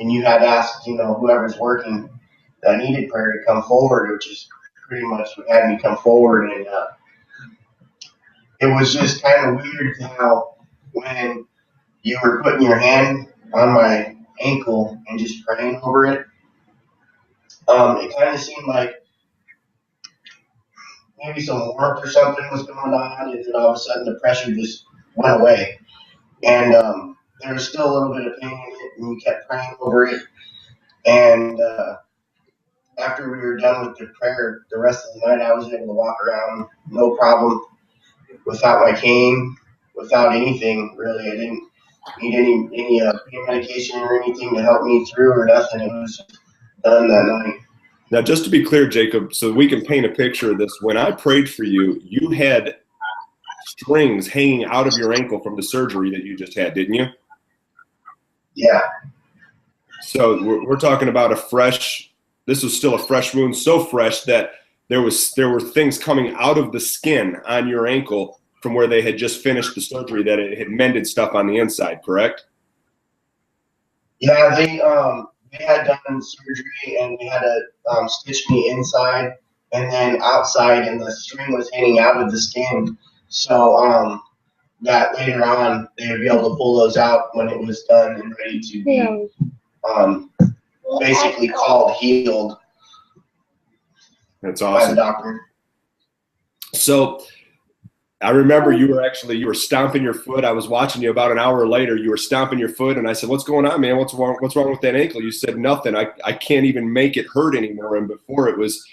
and you had asked, whoever's working that needed prayer to come forward, which is pretty much what had me come forward. And it was just kind of weird how when you were putting your hand on my ankle and just praying over it, it kind of seemed like maybe some warmth or something was going on, and then all of a sudden the pressure just went away. And there was still a little bit of pain in it, and you kept praying over it. And after we were done with the prayer, the rest of the night I was able to walk around no problem without my cane, without anything really. I didn't need any pain medication or anything to help me through or nothing. It was just done that night. Now, just to be clear, Jacob, so we can paint a picture of this, when I prayed for you, you had strings hanging out of your ankle from the surgery that you just had, didn't you? Yeah. So we're talking about this was still a fresh wound, so fresh that there were things coming out of the skin on your ankle from where they had just finished the surgery, that it had mended stuff on the inside, correct? Yeah, they had done surgery, and they had to stitch me inside and then outside, and the string was hanging out of the skin. So that later on they would be able to pull those out when it was done and ready to be basically called healed. That's awesome. By the doctor. So I remember you were stomping your foot. I was watching you about an hour later. You were stomping your foot, and I said, "What's going on, man? What's wrong with that ankle?" You said, "Nothing. I can't even make it hurt anymore." And before it was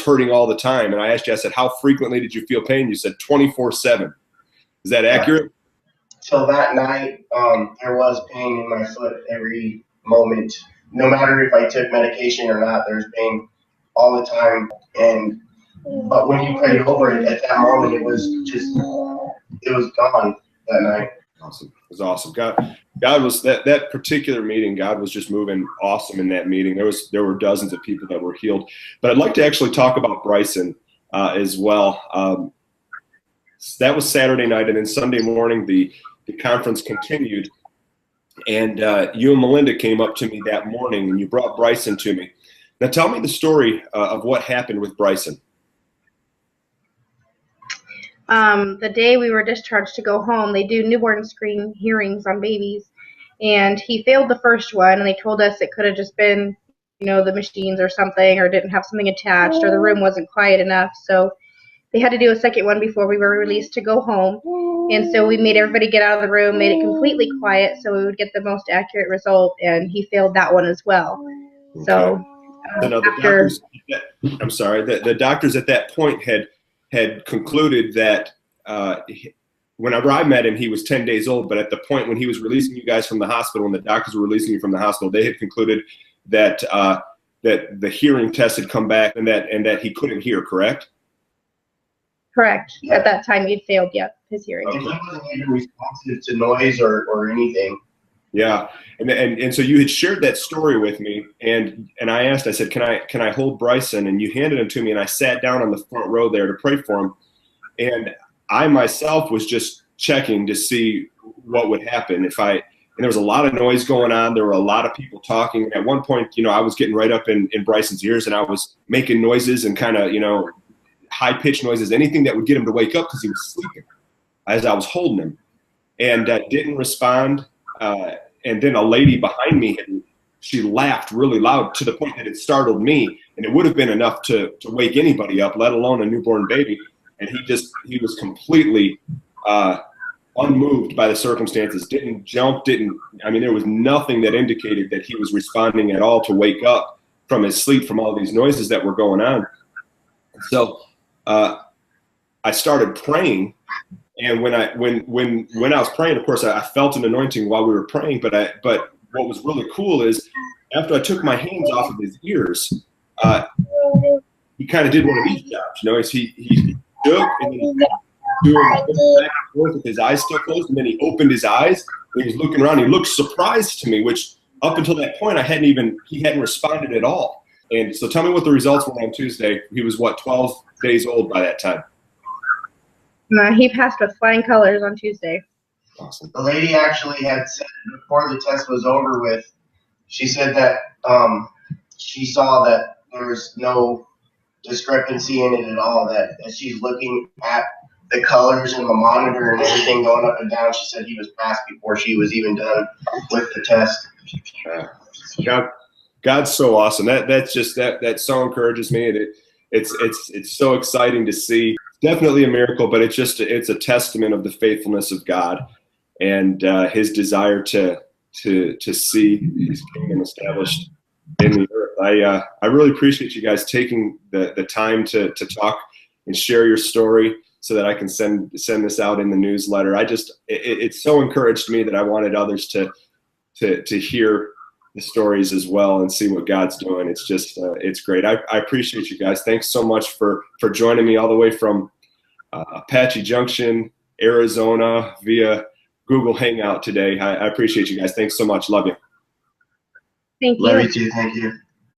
hurting all the time. And I asked you, I said, "How frequently did you feel pain?" You said 24/7. Is that accurate? So that night, there was pain in my foot every moment. No matter if I took medication or not, there was pain all the time. But when you prayed over it at that moment, it was gone that night. Awesome. It was awesome. God was that particular meeting. God was just moving awesome in that meeting. There were dozens of people that were healed. But I'd like to actually talk about Bryson as well. That was Saturday night, and then Sunday morning the conference continued. And you and Melinda came up to me that morning, and you brought Bryson to me. Now tell me the story of what happened with Bryson. The day we were discharged to go home, they do newborn screen hearings on babies, and he failed the first one, and they told us it could have just been, the machines or something, or didn't have something attached, or the room wasn't quiet enough. So they had to do a second one before we were released to go home. And so we made everybody get out of the room, made it completely quiet so we would get the most accurate result, and he failed that one as well. Okay. So after the doctors at that point had concluded that whenever I met him, he was 10 days old. But at the point when he was releasing you guys from the hospital, and the doctors were releasing you from the hospital, they had concluded that that the hearing test had come back and that he couldn't hear. Correct? Correct. Yeah. At that time, he'd failed. His hearing. Okay. He wasn't even responsive to noise or anything. Yeah, and so you had shared that story with me, and I asked, I said, can I hold Bryson? And you handed him to me, and I sat down on the front row there to pray for him, and I myself was just checking to see what would happen and there was a lot of noise going on. There were a lot of people talking. And at one point, I was getting right up in Bryson's ears, and I was making noises and kind of, high-pitched noises, anything that would get him to wake up because he was sleeping as I was holding him, and didn't respond. And then a lady behind me, she laughed really loud to the point that it startled me, and it would have been enough to wake anybody up, let alone a newborn baby. And he was completely unmoved by the circumstances, didn't jump, there was nothing that indicated that he was responding at all to wake up from his sleep from all these noises that were going on. So I started praying. And when I was praying, of course, I felt an anointing while we were praying. But what was really cool is after I took my hands off of his ears, he kind of did one of these jobs. He shook and then doing back and forth with his eyes still closed, and then he opened his eyes. And he was looking around. He looked surprised to me, which up until that point he hadn't responded at all. And so tell me what the results were on Tuesday. He was 12 days old by that time. He passed with flying colors on Tuesday. Awesome. The lady actually had said before the test was over with she said that she saw that there was no discrepancy in it at all. That as she's looking at the colors and the monitor and everything going up and down, she said he was passed before she was even done with the test. God's so awesome. That's just that so encourages me. It's so exciting to see. Definitely a miracle, but it's a testament of the faithfulness of God and His desire to see His kingdom established in the earth. I really appreciate you guys taking the time to talk and share your story so that I can send this out in the newsletter. It's so encouraged me that I wanted others to hear the stories as well and see what God's doing. It's just it's great. I appreciate you guys. Thanks so much for joining me all the way from Apache Junction, Arizona via Google Hangout today. I appreciate you guys. Thanks so much. Love you. Thank you. Love you too. Thank you.